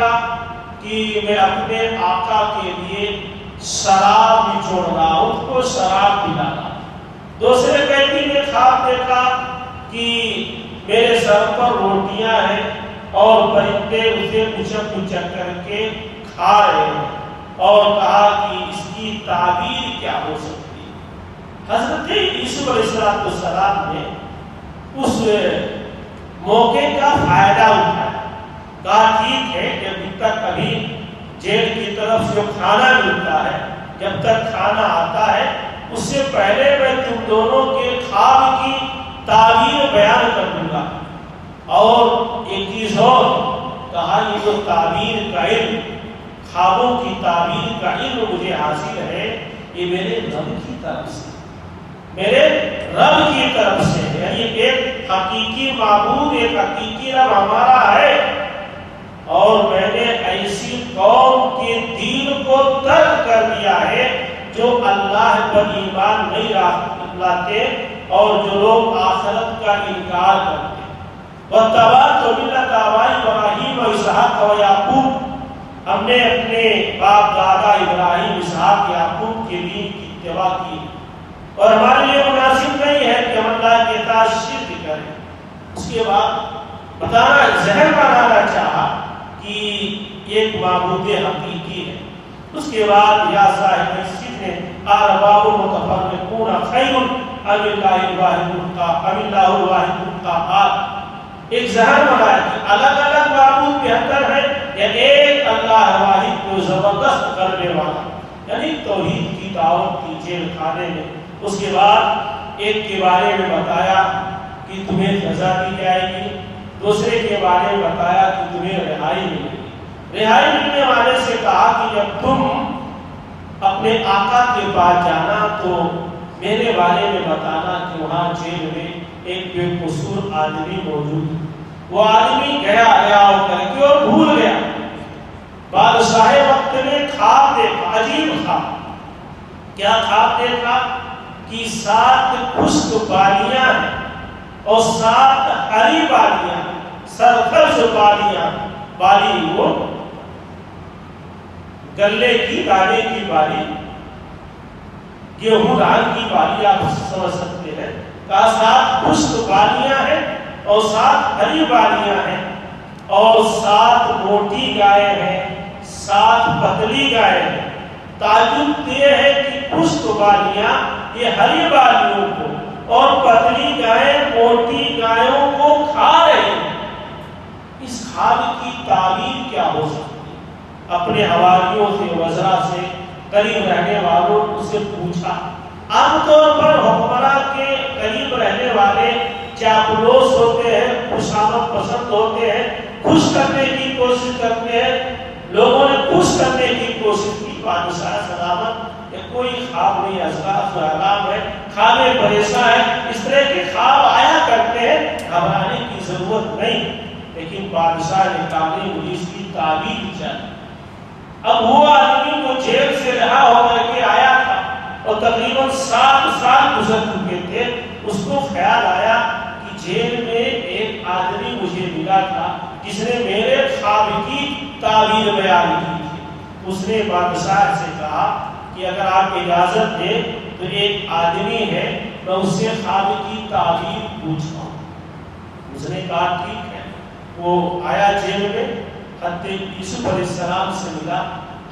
دیکھا کہ میں اپنے آقا کے لیے شراب نچوڑ رہا ہوں، اس کو شراب پلا رہا ہوں۔ دوسرے قیدی نے خواب دیکھا کہ میرے سر پر روٹیاں ہیں اور پرندے اسے اچک اچک کر کے کھا رہے ہیں، اور کہا کہ اس کی تعبیر کیا ہو سکتی ہے۔ حضرت یوسف علیہ السلام نے اس موقع کا فائدہ اٹھایا، کہا ٹھیک ہے جب تک ابھی جیل کی طرف سے کھانا ملتا ہے، جب تک کھانا آتا ہے، اس سے پہلے میں تم دونوں کے خواب کی تعبیر بیان کر دوں گا۔ اور ایک چیز اور کہا، یہ جو تعبیر کا علم، خوابوں کی تعبیر کا علم مجھے حاصل ہے، یہ میرے رب کی طرف سے، میرے رب کی طرف سے، یعنی ایک حقیقی معبود، ایک حقیقی رب ہمارا ہے، اور میں نے ایسی قوم کے دین کو ترک کر دیا ہے جو اللہ پر ایمان نہیں لاتے اور جو لوگ آخرت کا انکار کرتے۔ وَاتَّبَعْتُ مِلَّةَ آبَائِي إِبْرَاهِيمَ وَإِسْحَاقَ وَيَعْقُوبَ، ہم نے اپنے باپ دادا ابراہیم، اسحاق، یعقوب کے دین کی اتباع کی، اور ہمارے لیے مناسب نہیں ہے کہ ہم اللہ کے ساتھ شرک کریں۔ اس کے بعد بتانا، ذہن بنانا چاہا کہ ایک معبود حقیقی ہے۔ اس کے بعد یا صاحب السجن ارباب متفرقون خیر ام اللہ الواحد القہار، ایک ذہن بنایا کہ الگ الگ معبود بہتر ہے یا ایک اللہ واحد کو زبردست کرنے والا، یعنی توحید کی دعوت کی جیل خانے میں۔ اس کے بعد ایک کے بارے میں بتایا کہ تمہیں سزا دی جائے گی، دوسرے کے بارے میں بتایا کہ تمہیں رہائی ملے گی۔ رہائی ملنے والے سے کہا کہ جب تم اپنے آقا کے پاس جانا تو میرے بارے میں بتانا کہ وہاں جیل میں ایک بے قصور آدمی موجود ہے۔ وہ آدمی گیا ہو کر کے اور بھول گیا۔ بادشاہ وقت نے خواب دیکھا، عجیب خواب۔ کیا خواب دیکھا کہ 7 خشک بالیاں ہیں اور 7 ہری بالیاں، سرخرش بالیاں، بالی وہ گلے کی، دانے کی بالی، گیہوں دان کی بالی، آپ سمجھ سکتے ہیں۔ کہا 7 خشک بالیاں ہیں اور 7 ہری بالیاں ہیں، اور 7 موٹی گائے ہیں، 7 پتلی گائے ہیں۔ تعجب یہ ہے کہ خشک بالیاں یہ ہری بالیوں کو اور پتلی گائیں موٹی گایوں کو کھا رہی ہیں۔ اس خواب کی تعبیر کیا ہو سکتی؟ اپنے حواریوں سے، وزراء سے، قریب رہنے والوں سے پوچھا۔ عام طور پر حکمراں کے قریب رہنے والے چاپلوس ہوتے ہیں، خوشامد پسند ہوتے ہیں، خوش کرنے کی کوشش کرتے ہیں۔ لوگوں نے خوش کرنے کی کوشش کی، بادشاہ سلامت، یہ کوئی خواب نہیں، اشراف احلام ہے، خوابیں پریشاں ہیں، اس طرح کے خواب آیا کرتے ہیں، گھبرانے کی ضرورت نہیں۔ لیکن بادشاہ نے کہا مجھے اس کی تعبیر چاہیے۔ اب وہ آدمی جو جیل سے رہا ہو کر کے آیا تھا اور تقریباً 7 سال گزر چکے تھے، اس کو خیال آیا کہ جیل میں ایک آدمی مجھے ملا تھا جس نے میرے خواب کی تعبیر بیان کی تھی۔ اس نے بادشاہ سے کہا کہ اگر آپ اجازت دیں تو ایک آدمی ہے، میں اس سے خواب کی تعبیر پوچھتا ہوں۔ اس نے کہا ٹھیک ہے۔ وہ آیا جیل میں، حضرت یوسف علیہ السلام سے ملا۔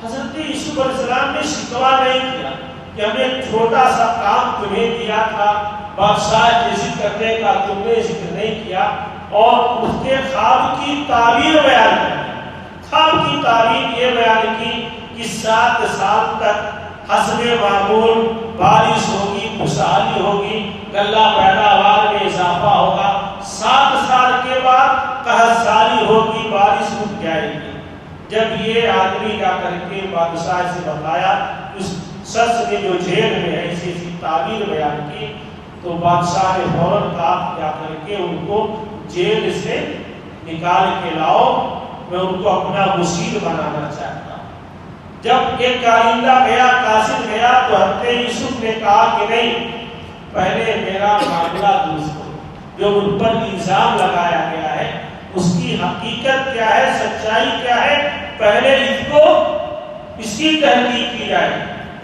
حضرت یوسف علیہ السلام نے شکوہ نہیں کیا کہ ہم نے چھوٹا سا کام تمہیں دیا تھا، بادشاہ کے ذکر کرنے کا تم نے ذکر نہیں کیا، اور اس کے خواب کی تعبیر بیان کی۔ خواب کی تعبیر یہ بیان کی کہ 7 سال تک حسب معمول بارش ہوگی، خوشحالی ہوگی، غلہ پیداوار میں اضافہ ہوگا، 7 سال کے بعد قحط سالی ہوگی، بارش رک جائے گی۔ جب یہ آدمی جا کر کے بادشاہ سے بتایا، اس شخص نے جو جیل میں ہے ایسی تعبیر بیان کی، تو بادشاہ نے فوراً کہا جا کر کے ان کو جیل سے نکال کے لاؤ، میں ان کو اپنا مشیر بنانا چاہتا ہوں۔ جب ایک کارندہ گیا، قاصد گیا، تو حضرت یوسف نے کہا کہ نہیں، پہلے میرا معاملہ درست ہو، جو ان پر الزام لگایا گیا ہے اس کی حقیقت کیا ہے، سچائی کیا ہے، پہلے اس کی تحقیق کی جائے۔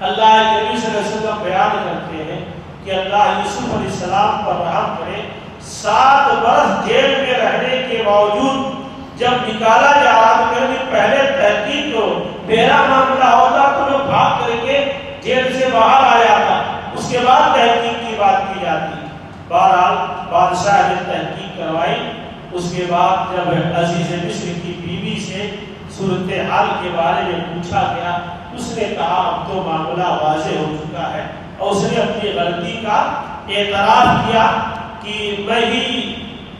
اللہ کے نبی صلی اللہ علیہ وسلم بیان کرتے ہیں کہ اللہ یوسف علیہ السلام پر رحم کرے، 7 برس جیل میں رہنے کے باوجود جب نکالا جا رہا تو پہلے تحقیق کرو، میرا معاملہ ہوتا تو میں بھاگ کر کے جیل سے باہر آ جاتا، اس کے بعد تحقیق کی بات کی جاتی۔ بہرحال بادشاہ نے تحقیق کروائی، اس کے بعد جب عزیز مصر کی بیوی سے صورتحال کے بارے میں پوچھا گیا، اس نے کہا اب تو معاملہ واضح ہو چکا ہے، اور اس نے اپنی غلطی کا اعتراف کیا کہ میں ہی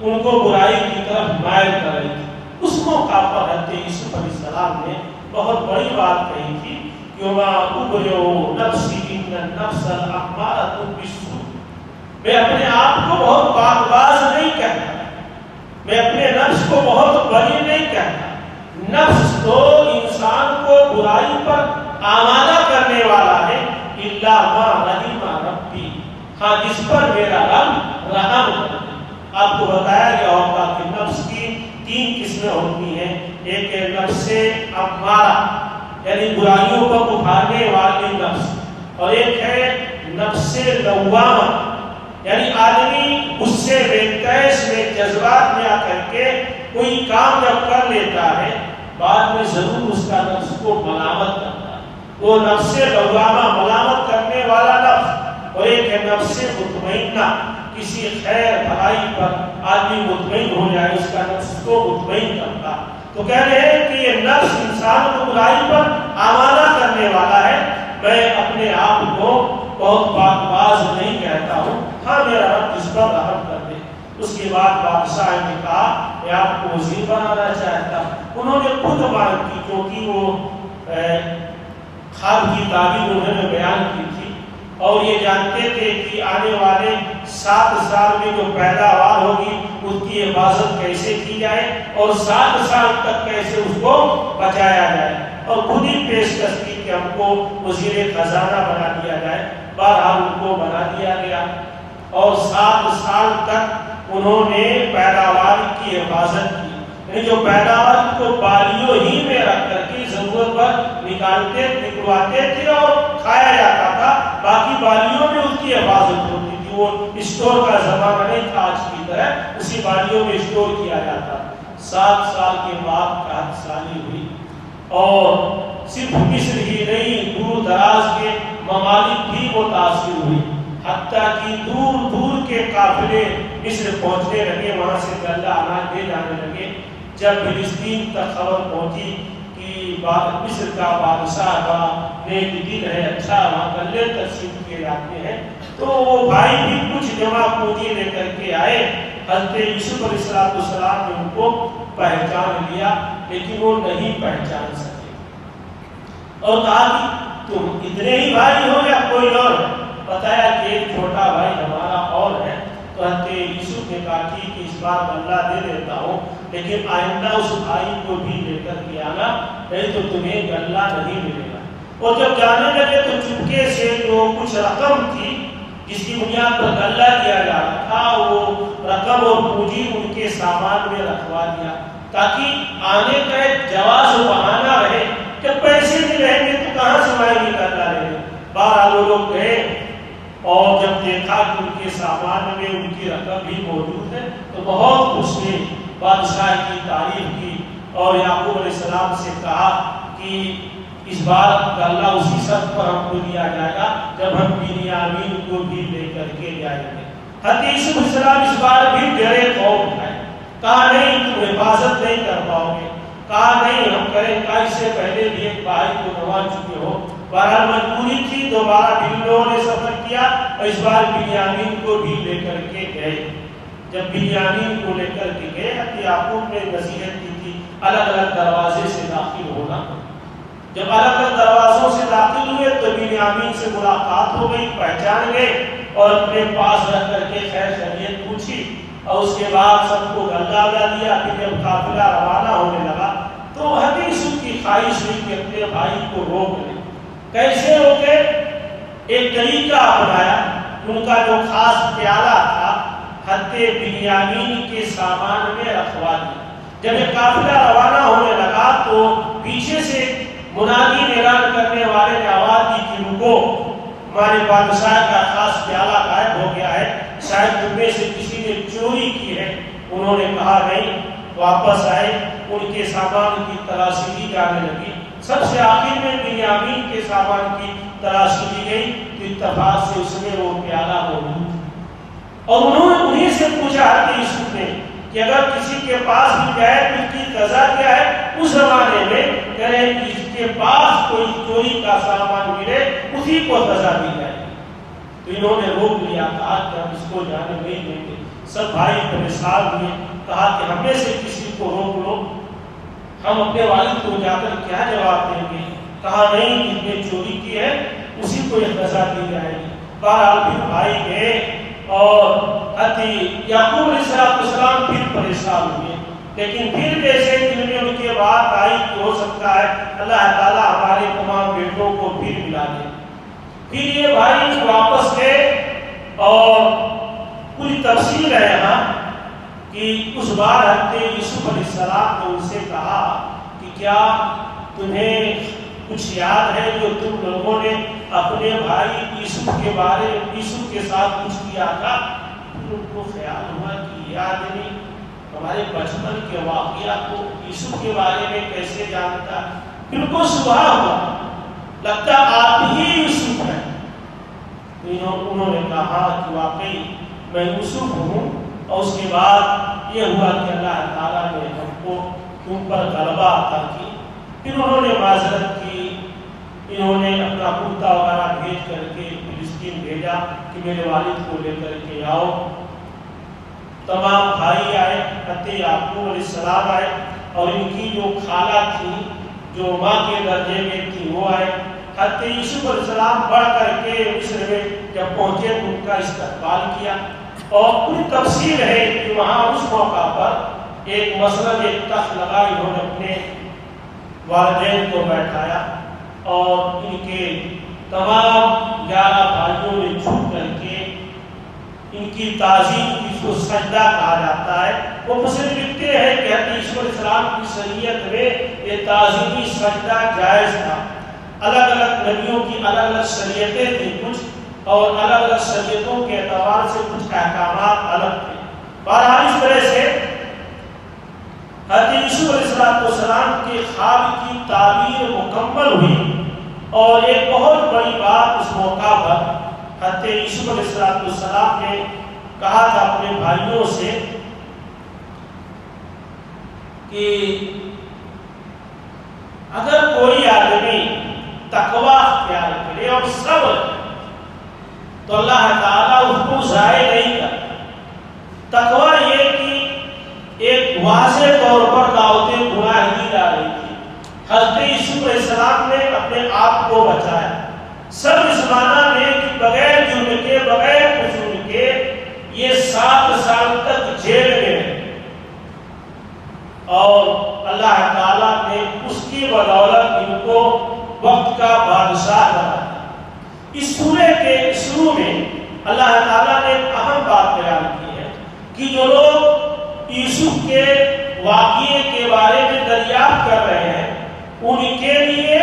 ان کو برائی کی طرف مائل کر رہی تھی۔ اس موقع پر حضرت یوسف علیہ السلام نے بہت بڑی بات کہی تھی کہ وَمَا أُبْرِئُ نَفْسِي إِنَّ النَّفْسَ لَأَمَّارَةٌ بِالسُّوءِ، میں اپنے آپ کو بہت پاک باز نہیں کہتا، میں اپنے نفس کو بہت بری نہیں کہتا، نفس تو انسان کو برائی پر آمادہ کرنے والا ہے، إِلَّا مَا رَحِمَ رَبِّي، ہاں جس پر میرا رب رحم کرے۔ آپ کو بتایا گیا ہوگا کہ نفس کی 3 قسمیں ہوتی ہیں، ایک ہے نفس امارہ یعنی برائیوں کو اکھاڑنے والی نفس، اور ایک ہے نفس لوامہ یعنی آدمی غصے میں، تیش میں، جذبات میں آ کر کے کوئی کام جب کر لیتا ہے بعد میں ضرور اس کا نفس کو ملامت کرتا ہے، وہ نفس لوامہ ملامت کرنے والا نفس، اور ایک ہے نفس مطمئنہ، کسی خیر بھلائی پر آدمی مطمئن ہو جائے، اس کا نفس کو مطمئن کرتا۔ تو کہہ رہے ہیں کہ یہ نفس انسان کو برائی پر آمادہ کرنے والا ہے، میں اپنے آپ کو بہت پاک باز نہیں کہتا ہوں، ہاں میرا رب جس پر رحم کر دے۔ اس کے بعد بادشاہ نے کہا میں آپ کو وزیر بنانا چاہتا ہوں۔ انہوں نے خود مانگ کی، کیونکہ وہ خواب کی تعبیر انہوں نے بیان کی تھی، اور یہ جانتے تھے کہ آنے والے 7 سال میں جو پیداوار ہوگی اس کی حفاظت کیسے کی جائے اور 7 سال تک کیسے اس کو بچایا جائے، اور خود ہی پیشکش کی کہ ہم کو وزیر خزانہ بنا دیا جائے۔ بہرحال ان کو بنا دیا گیا، اور 7 سال تک انہوں نے پیداوار کی حفاظت کی، یعنی جو پیداوار کو بالیوں ہی میں رکھ کر کے ضرورت پر نکلواتے تھے اور کھایا جاتا تھا، باقی بالیوں میں اس کی حفاظت ہوتی تھی۔ وہ اسٹور کا زمانہ نہیں تھا آج کی طرح، اسی بالیوں میں اسٹور کیا جاتا۔ 7 سال کے بعد قحط سالی ہوئی، اور صرف مصر ہی نہیں دور دراز کے ممالک بھی متاثر ہوئی، حتیٰ کہ دور دور کے قافلے مصر پہنچنے لگے، وہاں سے غلہ اناج دے جانے لگے۔ جب فلسطین تک خبر پہنچی کہ مصر کا بادشاہ کا نیک دل ہے، اچھا وہاں غلے تقسیم کیے جاتے ہیں، تو وہ بھائی بھی کچھ جمع پونجی لے کر کے آئے۔ حضرت یوسف علیہ السلام نے ان کو پہچان لیا، لیکن وہ نہیں پہچان سکے، اور کہا کہ تم اتنے ہی بھائی ہو یا کوئی اور؟ بتایا کہ ایک چھوٹا بھائی ہمارا اور ہے۔ تو حضرت یوسف نے کہا ٹھیک اس بار غلہ دے دیتا ہوں، لیکن آئندہ اس بھائی کو بھی لے کر کے آنا، نہیں تو تمہیں غلہ نہیں ملے گا۔ اور جب جانے لگے تو چپکے سے جو کچھ رقم تھی جس کی بنیاد پر غلہ دیا جا رہا تھا، وہ رقم اور پونجی ان کے سامان میں رکھوا دیا، تاکہ آنے کا ایک جواز و بہانہ رہے کہ پیسے نہیں رہیں گے تو کہاں سے مائیں گے غلہ لینے۔ بہرحال وہ لوگ گئے، اور جب دیکھا کہ ان کے سامان میں ان کی رقم بھی موجود ہے تو بہت خوش ہوئے، بادشاہ کی تعریف کی، اور یعقوب علیہ السلام سے کہا کہ اس بار غلہ اسی شرط پر ہم کو دیا جائے گا جب ہم بنیامین کو بھی لے کر کے جائیں گے۔ حضرت یوسف علیہ السلام اس بار بھی ڈرے خوف اٹھائے، کہا نہیں تم حفاظت نہیں کر پاؤ گے، کہا نہیں ہم کریں گا، اس سے پہلے بھی ایک بھائی کو گنوا چکے ہو۔ بہرحال مجبوری تھی، دوبارہ بلوں نے سفر کیا، اور اس بار بنیامین کو بھی لے کر کے گئے۔ جب بنیامین کو لے کر کے گئے، حضرت یعقوب نے نصیحت کی تھی الگ الگ دروازے سے داخل ہونا۔ جب الگ الگ دروازوں سے داخل ہوئے تو بنیامین سے ملاقات ہو گئی، پہچان گئے، اور اپنے پاس رکھ کر کے خیر خیریت پوچھی، اور اس کے بعد سب کو غلہ دیا۔ پھر جب قافلہ روانہ ہونے لگا تو حضرت یوسف کی خواہش ہوئی کہ اپنے بھائی کو روک لیں۔ کیسے روکے؟ ایک طریقہ اپنایا، ان کا جو خاص پیالہ تھا حضرت بنیامین کے سامان میں رکھوا دیا، جب یہ قافلہ روانہ ہونے لگا تو پیچھے سے منادی اعلان کرنے والے نے آواز دی کہ رکو، ہمارے بادشاہ کا خاص پیالہ غائب ہو گیا ہے، شاید تم میں سے کسی نے چوری کی ہے۔ انہوں نے کہا نہیں، واپس آئے، ان کے سامان کی تلاشی دی جانے لگی۔ سب سے آخر میں بنیامین کے سامان کی تلاشی دی گئی تو اتفاق سے اس میں وہ پیالہ موجود، اور انہوں نے انہیں سے پوچھا کہ یوسف نے کہ اگر کسی کے پاس بھی جائے تو اس کی سزا کیا ہے؟ اس زمانے میں کہے جس کے پاس کوئی چوری کا سامان ملے اسی کو سزا دی جائے۔ تو انہوں نے روک لیا، کہا کہ ہم اس کو جانے نہیں دیں گے۔ سب بھائی پریشان ہوئے، کہا کہ ہم میں سے کسی کو روک لو، ہم اپنے والد کو جا کر کیا جواب دیں گے؟ کہا نہیں، جس نے چوری کی ہے اسی کو یہ سزا دی جائے گی۔ بہرحال پھر بھائی گئے اور یعقوب علیہ السلام پھر پریشان ہوئے، لیکن پھر جیسے دل میں ان کے بات آئی کہ ہو سکتا ہے اللہ تعالیٰ ہمارے تمام بیٹوں کو پھر ملا دے۔ پھر یہ بھائی واپس گئے اور پوری تفصیل ہے یہاں کہ اس بار حضرت یوسف علیہ السلام نے ان سے کہا کہ کیا تمہیں کچھ یاد ہے جو تم لوگوں نے اپنے بھائی یوسف کے بارے یوسف کے ساتھ کچھ کیا تھا؟ پھر ان کو خیال ہوا کہ یہ آدمی ہمارے بچپن کے واقعات کو یوسف کے بارے میں کیسے جانتا؟ پھر ان کو صبح ہوا، لگتا آپ ہی یوسف ہیں۔ انہوں نے کہا کہ واقعی میں یوسف ہوں، اور اس کے بعد یہ ہوا کہ اللہ تعالیٰ نے ہم کو تم پر غلبہ عطا کی۔ پھر انہوں نے معذرت کی، انہوں نے اپنا کرتا وغیرہ بھیج کر کے فلسطین بھیجا کہ میرے والد کو لے کر کے آؤ۔ تمام بھائی آئے، حضرت یعقوب علیہ السلام آئے، اور ان کی جو خالہ تھی جو ماں کے درجے میں تھی وہ آئے۔ حضرت یوسف علیہ السلام بڑھ کر کے مصر میں جب پہنچے تو ان کا استقبال کیا، اور پوری تفصیل ہے کہ وہاں اس موقع پر ایک مسند ایک تخت لگا، انہوں نے اپنے والدین کو بیٹھایا اور ان کے تمام 11 بھائیوں نے جھک کر کے ان کی تعظیم کی جو سجدہ کہا جاتا ہے وہ مسلم لکھتے ہیں کہ حضرت یوسف علیہ السلام کی شریعت میں یہ تعظیمی سجدہ جائز تھا۔ الگ الگ نبیوں کی الگ الگ شریعتیں تھیں کچھ، اور الگ الگ شریعتوں کے اعتبار سے کچھ احکامات الگ تھے۔ بہرحال اس طرح سے حضرت یوسف علیہ السلام کے خواب کی تعبیر مکمل ہوئی، اور ایک بہت بڑی بات اس موقع پر حضرت یوسف علیہ السلام نے کہا تھا اپنے بھائیوں سے کہ اگر کوئی آدمی تقوی اختیار کرے اور صبر تو اللہ تعالیٰ اس کو ضائع نہیں کرتا۔ تقوی یہ کہ ایک واضح طور پر دعوت گناہ دی جا رہی تھی، حضرت یوسف علیہ السلام نے اپنے آپ کو بچایا۔ سب اس معنی میں کہ بغیر جرم کے بغیر قصور کے یہ 7 سال تک جیل میں رہے، اور اللہ تعالیٰ نے اس کی بدولت ان کو وقت کا بادشاہ بنا دیا۔ اس سورے کے شروع میں اللہ تعالیٰ نے ایک اہم بات بیان کی ہے کہ جو لوگ یوسف کے واقعے کے بارے میں دریافت کر رہے ہیں ان کے لیے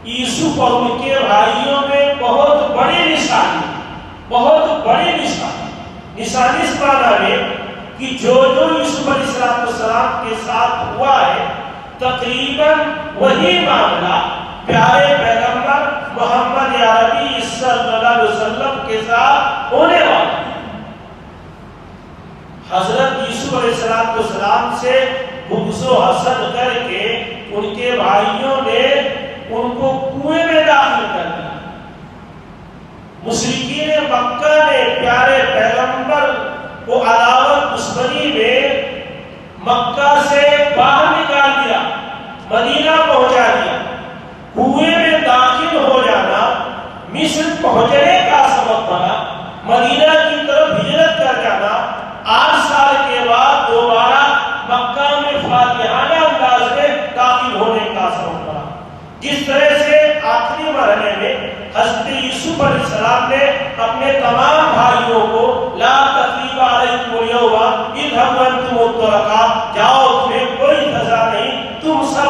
یوسف اور ان کے بھائیوں میں بہت بڑی نشانی نشانی اس معنی میں کہ جو یوسف علیہ السلام کے ساتھ ہوا ہے تقریباً وہی معاملہ پیارے پیغمبر محمد عربی صلی اللہ علیہ وسلم کے ساتھ ہونے والا ہے۔ حضرت یوسف علیہ السلام سے بغض و حسد کر کے ان کے بھائیوں نے ان کو کنویں میں داخل کر دیا۔ مشرکین مکہ نے پیارے پیغمبر کو عداوت دشمنی میں مکہ سے باہر نکال دیا، مدینہ پہنچا دیا۔ کنویں میں داخل ہو جانا مصر پہنچنے کا سبب بنا، مدینہ کی طرف ہجرت کر جانا 8 سال کے بعد دوبارہ مکہ میں فاتحانہ انداز میں داخل ہونے کا سبب بنا۔ جس طرح سے آخری مرحلے میں حضرت یوسف علیہ السلام نے اپنے تمام بھائیوں کو لا تثریب علیکم اليوم اذهبوا انتم الطلقاء، جاؤ تمہیں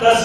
10